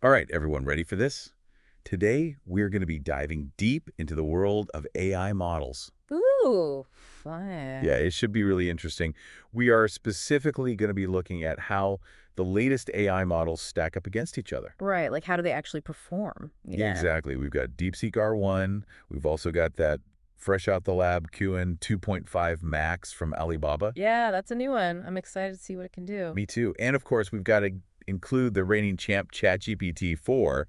All right, everyone, ready for this? Today, we're going to be diving deep into the world of AI models. Ooh, Yeah, fun. it should be really interesting. We are specifically going to be looking at how the latest AI models stack up against each other. Right, like how do they actually perform? Yeah, Yeah. exactly. We've got DeepSeek R1. We've also got that fresh out the lab Qwen 2.5 Max from Alibaba. Yeah, that's a new one. I'm excited to see what it can do. Me too. And of course, we've got to include the reigning champ Chatgpt 4.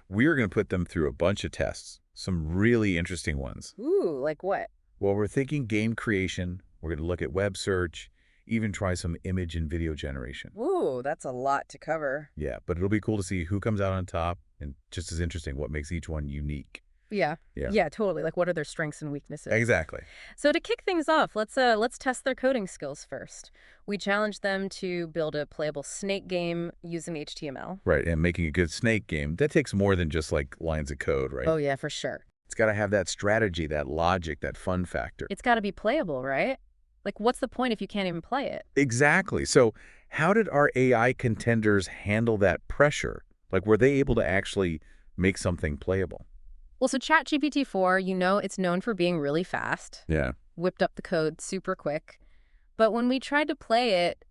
We're going to put them through a bunch of tests, some really interesting ones. Ooh, like what? Well, we're thinking game creation. We're going to look at web search, even try some image and video generation. Ooh, that's a lot to cover. Yeah, but it'll be cool to see who comes out on top and just as interesting, what makes each one unique. Yeah. Yeah, Yeah, totally. Like what are their strengths and weaknesses? exactly. So to kick things off, let's test their coding skills first. We challenge them to build a playable snake game using HTML. Right, and making a good snake game, that takes more than just like lines of code, right? Oh yeah, for sure. It's got to have that strategy, that logic, that fun factor. It's got to be playable, right? Like what's the point if you can't even play it? Exactly. So how did our AI contenders handle that pressure? Like, were they able to actually make something playable? Well, so ChatGPT 4, it's known for being really fast, Yeah. whipped up the code super quick. But when we tried to play it,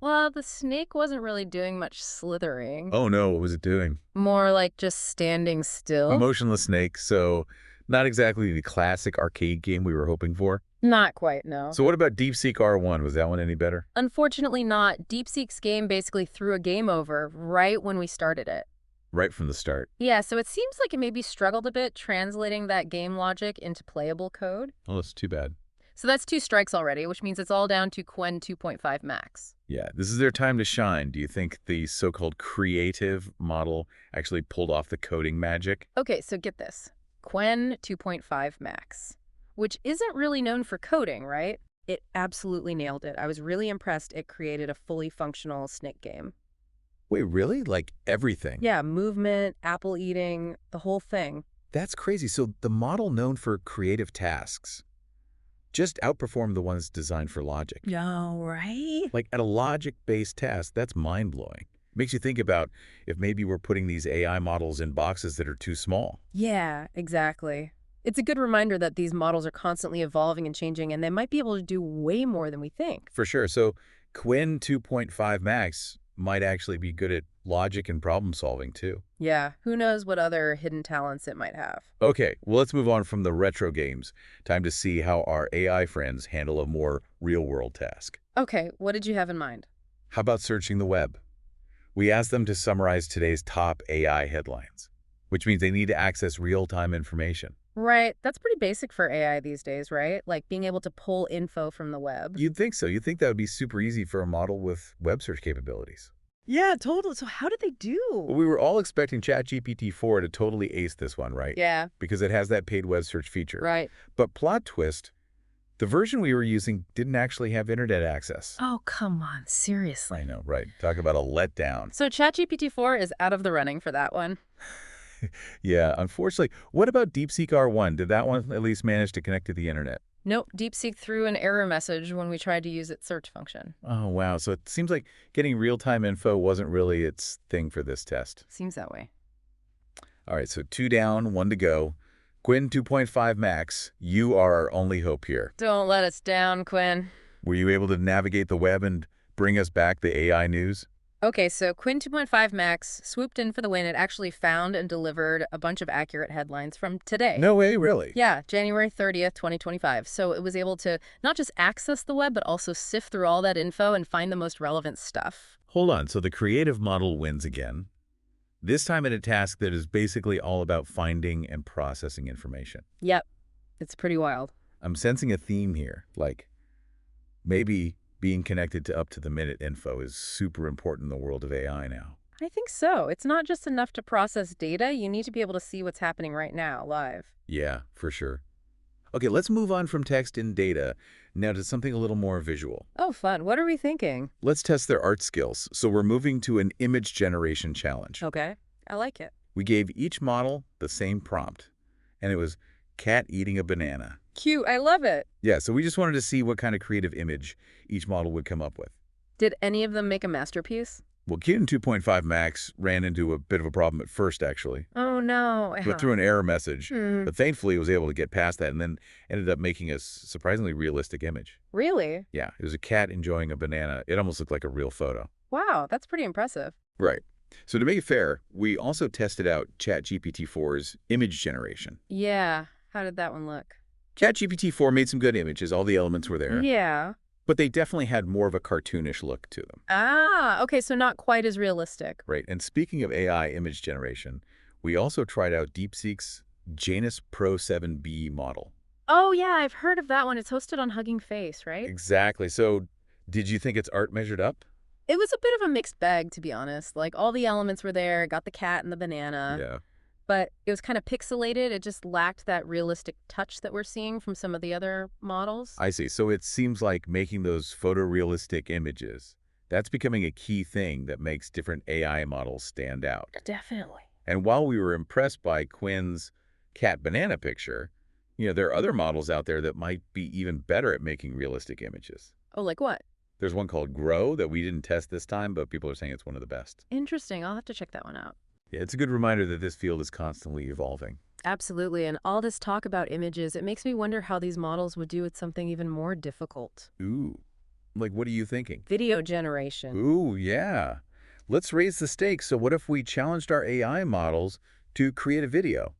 well, the snake wasn't really doing much slithering. Oh no, what was it doing? More like just standing A still. motionless snake, so not exactly the classic arcade game we were hoping for. Not quite, no. So what about DeepSeek R1? Was that one any better? Unfortunately not. DeepSeek's game basically threw a game over right when we started it. Right from the start. Yeah, so it seems like it maybe struggled a bit translating that game logic into playable code. Oh, that's too bad. So that's 2 strikes already, which means it's all down to Qwen 2.5 Max. Yeah, this is their time to shine. Do you think the so-called creative model actually pulled off the coding magic? Okay, so get this. Qwen 2.5 Max, which isn't really known for coding, right? It absolutely nailed it. I was really impressed it created a fully functional snake game. Wait, really? Like everything? Yeah, movement, apple eating, the whole thing. That's crazy. So the model known for creative tasks just outperformed the ones designed for logic. Yeah, right? Like at a logic-based task, that's mind-blowing. Makes you think about if maybe we're putting these AI models in boxes that are too small. Yeah, exactly. It's a good reminder that these models are constantly evolving and changing, and they might be able to do way more than we think. For sure. So Qwen 2.5 Max might actually be good at logic and problem solving too. Yeah, who knows what other hidden talents it might have. Okay, well, let's move on from the retro games. Time to see how our AI friends handle a more real-world task. Okay, what did you have in mind? How about searching the web? We asked them to summarize today's top AI headlines, which means they need to access real-time information. Right, that's pretty basic for AI these days, right? Like being able to pull info from the web. You'd think so. You'd think that would be super easy for a model with web search capabilities. Yeah, totally. So how did they do? Well, we were all expecting ChatGPT 4 to totally ace this one, right? Yeah, Because it has that paid web search feature. right. But plot twist, the version we were using didn't actually have internet access. Oh, come on, seriously. I know, right? Talk about a letdown. So ChatGPT 4 is out of the running for that one. Yeah, unfortunately. What about DeepSeek R1? Did that one at least manage to connect to the internet? Nope, DeepSeek threw an error message when we tried to use its search function. Oh, wow. So it seems like getting real-time info wasn't really its thing for this test. Seems that way. All right, so 2 down, 1 to go. Qwen 2.5 Max, you are our only hope here. Don't let us down, Qwen. Were you able to navigate the web and bring us back the AI news? Okay, so Qwen 2.5 Max swooped in for the win. It actually found and delivered a bunch of accurate headlines from today. No way, really? Yeah, January 30th, 2025. So it was able to not just access the web, but also sift through all that info and find the most relevant stuff. Hold on, so the creative model wins again. This time in a task that is basically all about finding and processing information. Yep, it's pretty wild. I'm sensing a theme here, like maybe being connected to up-to-the-minute info is super important in the world of AI now. I think so. It's not just enough to process data. You need to be able to see what's happening right now, live. Yeah, for sure. Okay, let's move on from text and data now to something a little more visual. Oh, fun. What are we thinking? Let's test their art skills. So we're moving to an image generation challenge. Okay, I like it. We gave each model the same prompt, and it was cat eating a banana. Cute. I love it. Yeah, so we just wanted to see what kind of creative image each model would come up with. Did any of them make a masterpiece? Well, Qwen 2.5 Max ran into a bit of a problem at first, actually. Oh, no. Went through an error message, Hmm. but thankfully it was able to get past that and then ended up making a surprisingly realistic image. Really? Yeah, it was a cat enjoying a banana. It almost looked like a real photo. Wow, that's pretty impressive. Right. So to make it fair, we also tested out ChatGPT-4's image generation. Yeah. How did that one look? ChatGPT-4 made some good images. All the elements were there. Yeah. But they definitely had more of a cartoonish look to them. Ah, okay, so not quite as realistic. Right. And speaking of AI image generation, we also tried out DeepSeek's Janus Pro 7B model. Oh, yeah, I've heard of that one. It's hosted on Hugging Face, right? Exactly. So did you think its art measured up? It was a bit of a mixed bag, to be honest. Like, all the elements were there, got the cat and the banana, Yeah. but it was kind of pixelated. It just lacked that realistic touch that we're seeing from some of the other models. I see. So it seems like making those photorealistic images, that's becoming a key thing that makes different AI models stand out. Definitely. And while we were impressed by Qwen's cat banana picture, there are other models out there that might be even better at making realistic images. Oh, like what? There's one called Grow that we didn't test this time, but people are saying it's one of the best. Interesting. I'll have to check that one out. Yeah, it's a good reminder that this field is constantly evolving. Absolutely. And all this talk about images, it makes me wonder how these models would do with something even more difficult. Ooh, like what are you thinking? Video generation. Ooh, yeah. Let's raise the stakes. So what if we challenged our AI models to create a video?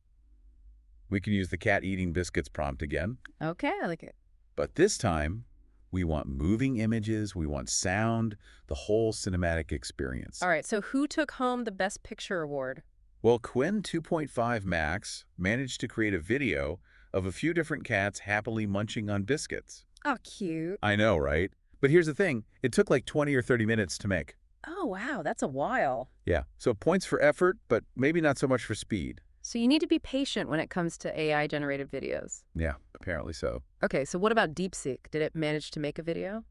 We can use the cat eating biscuits prompt again, Okay, I like it. but this time we want moving images, we want sound, the whole cinematic experience. All right, so who took home the Best Picture award? Well, Qwen 2.5 Max managed to create a video of a few different cats happily munching on biscuits. Oh, cute. I know, right? But here's the thing. It took like 20 or 30 minutes to make. Oh, wow, that's a while. Yeah, so points for effort, but maybe not so much for speed. So you need to be patient when it comes to AI-generated videos. Yeah, apparently so. Okay, so what about DeepSeek? Did it manage to make a video?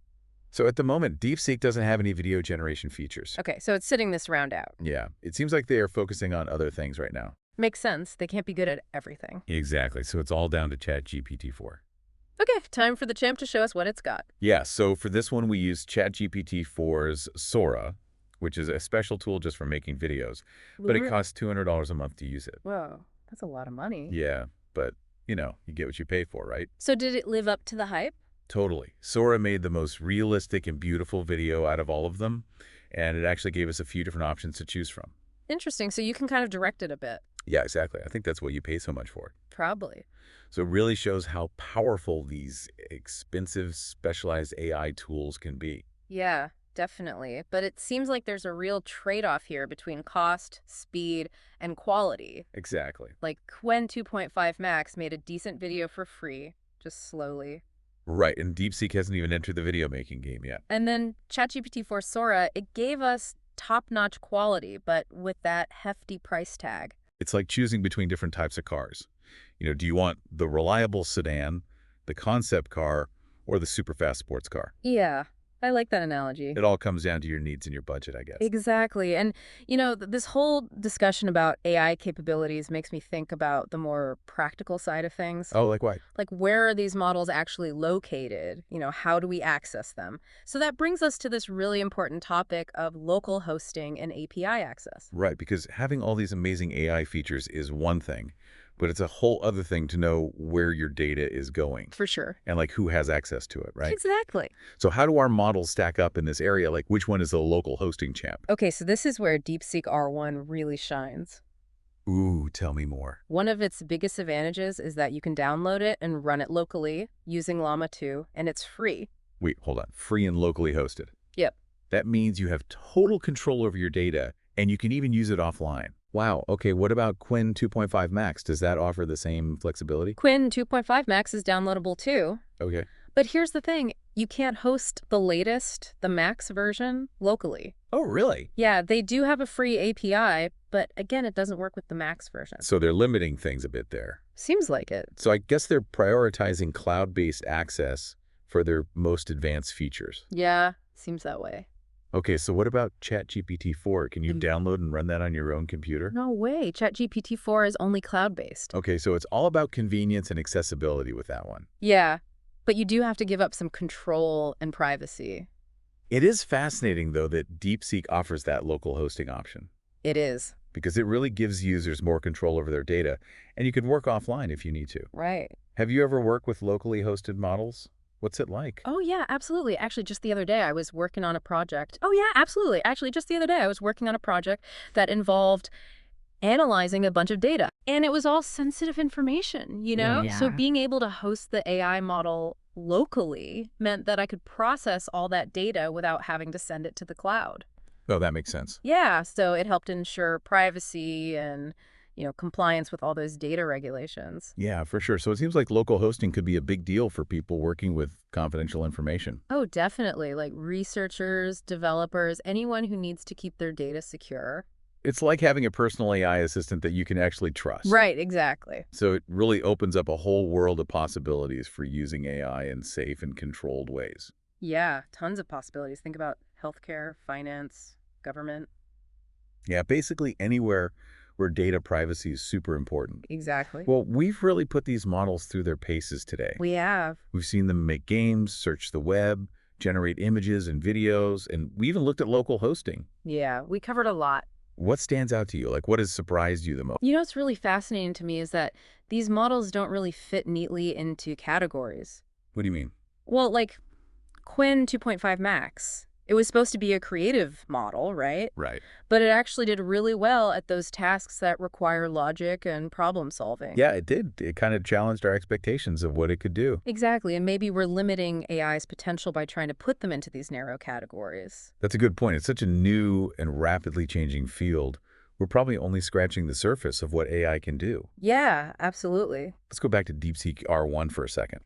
So at the moment, DeepSeek doesn't have any video generation features. Okay, so it's sitting this round out. Yeah, it seems like they are focusing on other things right now. Makes sense. They can't be good at everything. Exactly, so it's all down to ChatGPT-4. Okay, time for the champ to show us what it's got. Yeah, so for this one, we used ChatGPT-4's Sora, which is a special tool just for making videos, but it costs $200 a month to use it. Whoa, that's a lot of money. Yeah, but, you get what you pay for, right? So did it live up to the hype? Totally. Sora made the most realistic and beautiful video out of all of them, and it actually gave us a few different options to choose from. Interesting, so you can kind of direct it a bit. Yeah, exactly. I think that's what you pay so much for. Probably. So it really shows how powerful these expensive, specialized AI tools can be. Yeah, definitely. But it seems like there's a real trade-off here between cost, speed, and quality. Exactly. Like Qwen 2.5 Max made a decent video for free, just slowly. Right, and DeepSeek hasn't even entered the video making game yet. And then ChatGPT 4 Sora, it gave us top-notch quality, but with that hefty price tag. It's like choosing between different types of cars. Do you want the reliable sedan, the concept car, or the super fast sports car? Yeah, I like that analogy. It all comes down to your needs and your budget, I guess. Exactly. And, this whole discussion about AI capabilities makes me think about the more practical side of things. Oh, like what? Like, where are these models actually located? How do we access them? So that brings us to this really important topic of local hosting and API access. Right, because having all these amazing AI features is one thing, but it's a whole other thing to know where your data is going. For sure. And like who has access to it, right? Exactly. So how do our models stack up in this area? Like which one is the local hosting champ? Okay, so this is where DeepSeek R1 really shines. Ooh, tell me more. One of its biggest advantages is that you can download it and run it locally using Llama 2, and it's free. Wait, hold on. Free and locally hosted. Yep. That means you have total control over your data, and you can even use it offline. Wow. Okay, what about Qwen 2.5 Max? Does that offer the same flexibility? Qwen 2.5 Max is downloadable too. Okay. But here's the thing. You can't host the latest, the Max version, locally. Oh, really? Yeah, they do have a free API, but again, it doesn't work with the Max version. So they're limiting things a bit there. Seems like it. So I guess they're prioritizing cloud-based access for their most advanced features. Yeah, seems that way. Okay, so what about ChatGPT-4? Can you download and run that on your own computer? No way. ChatGPT 4 is only cloud-based. Okay, so it's all about convenience and accessibility with that one. Yeah, but you do have to give up some control and privacy. It is fascinating, though, that DeepSeek offers that local hosting option It is. because it really gives users more control over their data, and you can work offline if you need to. Right. Have you ever worked with locally hosted models? What's it like? Oh, yeah, absolutely. Actually, just the other day, I was working on a project. Oh, yeah, absolutely. Actually, just the other day, I was working on a project that involved analyzing a bunch of data. And it was all sensitive information, you know? So Yeah. being able to host the AI model locally meant that I could process all that data without having to send it to the cloud. Oh, that makes sense. Yeah, so it helped ensure privacy and, compliance with all those data regulations. Yeah, for sure. So it seems like local hosting could be a big deal for people working with confidential information. Oh, definitely. Like researchers, developers, anyone who needs to keep their data secure. It's like having a personal AI assistant that you can actually trust. Right, exactly. So it really opens up a whole world of possibilities for using AI in safe and controlled ways. Yeah, tons of possibilities. Think about healthcare, finance, government. Yeah, basically anywhere where data privacy is super important. Exactly. Well, we've really put these models through their paces today. We have. We've seen them make games, search the web, generate images and videos, and we even looked at local hosting. Yeah, we covered a lot. What stands out to you? Like, what has surprised you the most? You know what's really fascinating to me is that these models don't really fit neatly into categories. What do you mean? Well, like Qwen 2.5 Max. It was supposed to be a creative model, right? Right. But it actually did really well at those tasks that require logic and problem solving. Yeah, it did. It kind of challenged our expectations of what it could do. Exactly, and maybe we're limiting AI's potential by trying to put them into these narrow categories. That's a good point. It's such a new and rapidly changing field. We're probably only scratching the surface of what AI can do. Yeah, absolutely. Let's go back to DeepSeek R1 for a second.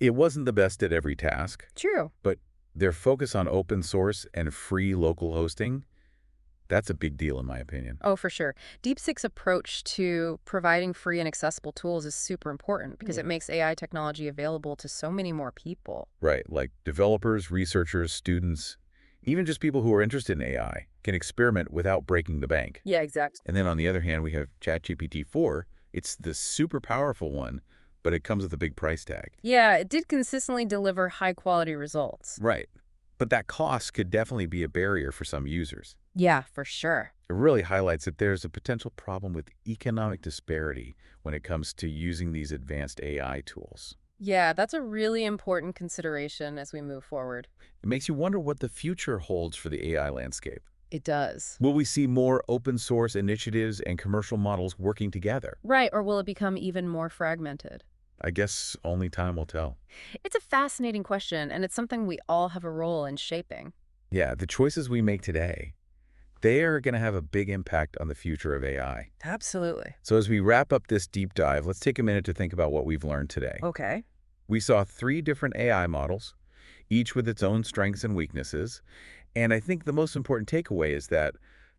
It wasn't the best at every task, True. but their focus on open source and free local hosting, that's a big deal in my opinion. Oh, for sure. DeepSeek's approach to providing free and accessible tools is super important because it makes AI technology available to so many more people. Right, like developers, researchers, students, even just people who are interested in AI can experiment without breaking the bank. Yeah, exactly. And then on the other hand, we have Chatgpt 4. It's the super powerful one, but it comes with a big price tag. Yeah, it did consistently deliver high-quality results. Right. But that cost could definitely be a barrier for some users. Yeah, for sure. It really highlights that there's a potential problem with economic disparity when it comes to using these advanced AI tools. Yeah, that's a really important consideration as we move forward. It makes you wonder what the future holds for the AI landscape. It does. Will we see more open source initiatives and commercial models working together? Right, or will it become even more fragmented? I guess only time will tell. It's a fascinating question, and it's something we all have a role in shaping. Yeah, the choices we make today, they are going to have a big impact on the future of AI. Absolutely. So as we wrap up this deep dive, let's take a minute to think about what we've learned today. Okay. We saw 3 different AI models, each with its own strengths and weaknesses. And I think the most important takeaway is that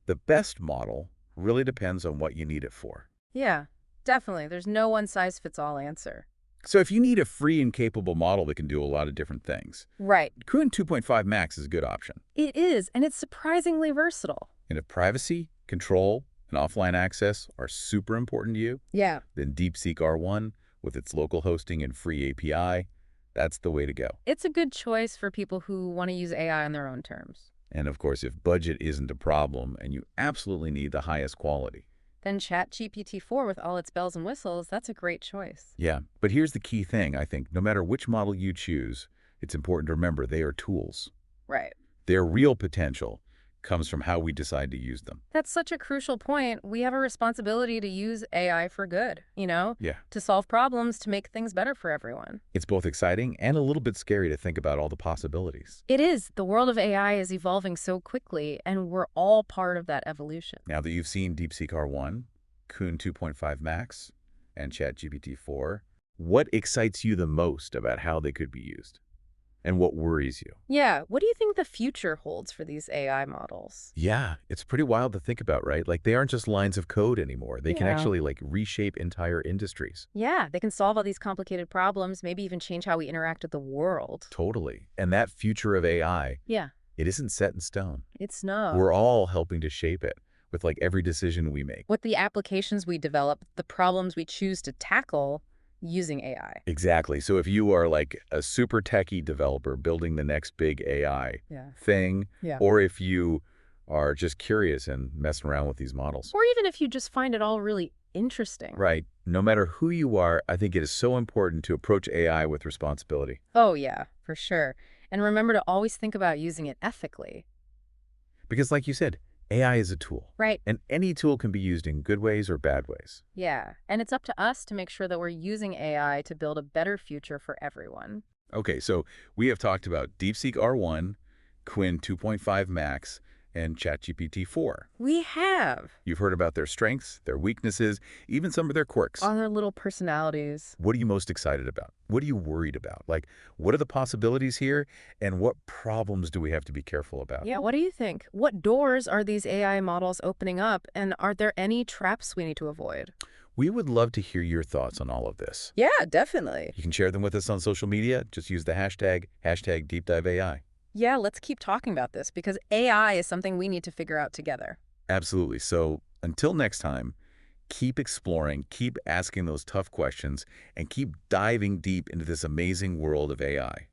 the best model really depends on what you need it for. Yeah, definitely. There's no one-size-fits-all answer. So if you need a free and capable model that can do a lot of different things, Right. Qwen 2.5 Max is a good option. It is, and it's surprisingly versatile. And if privacy, control, and offline access are super important to you, Yeah. then DeepSeek R1, with its local hosting and free API, that's the way to go. It's a good choice for people who want to use AI on their own terms. And of course, if budget isn't a problem and you absolutely need the highest quality, Then ChatGPT 4 with all its bells and whistles, that's a great choice. yeah. But here's the key thing, I think. No matter which model you choose, it's important to remember they are tools. Right. Their real potential comes from how we decide to use them. That's such a crucial point. We have a responsibility to use AI for good, Yeah. to solve problems, to make things better for everyone. It's both exciting and a little bit scary to think about all the possibilities. It is. The world of AI is evolving so quickly, and we're all part of that evolution. Now that you've seen DeepSeek R1, Qwen 2.5 Max, and ChatGPT 4, what excites you the most about how they could be used? And what worries you? Yeah, what do you think the future holds for these AI models? Yeah, it's pretty wild to think about, right? Like they aren't just lines of code anymore. They can Yeah. actually like reshape entire industries. Yeah, they can solve all these complicated problems, maybe even change how we interact with the world. Totally. And that future of AI, Yeah, it isn't set in stone. it's no. We're all helping to shape it with like every decision we make. What the applications we develop, the problems we choose to tackle, using AI. Exactly. So if you are like a super techie developer building the next big AI Yeah. thing, Yeah. or if you are just curious and messing around with these models, Or even if you just find it all really interesting. right? No matter who you are, I think it is so important to approach AI with responsibility. Oh, yeah, for sure. And remember to always think about using it ethically. Because like you said, AI is a tool, Right. and any tool can be used in good ways or bad ways. Yeah. And it's up to us to make sure that we're using AI to build a better future for everyone. Okay, so we have talked about DeepSeek R1, Qwen 2.5 Max, and Chatgpt 4. We have You've heard about their strengths, their weaknesses, even some of their quirks. other little personalities. What are you most excited about? What are you worried about? Like, what are the possibilities here, and what problems do we have to be careful about? Yeah, what do you think? What doors are these AI models opening up, and are there any traps we need to avoid? We would love to hear your thoughts on all of this. Yeah, definitely. You can share them with us on social media. Just use the hashtag DeepDiveAI. Yeah, let's keep talking about this because AI is something we need to figure out together. Absolutely. So until next time, keep exploring, keep asking those tough questions, and keep diving deep into this amazing world of AI.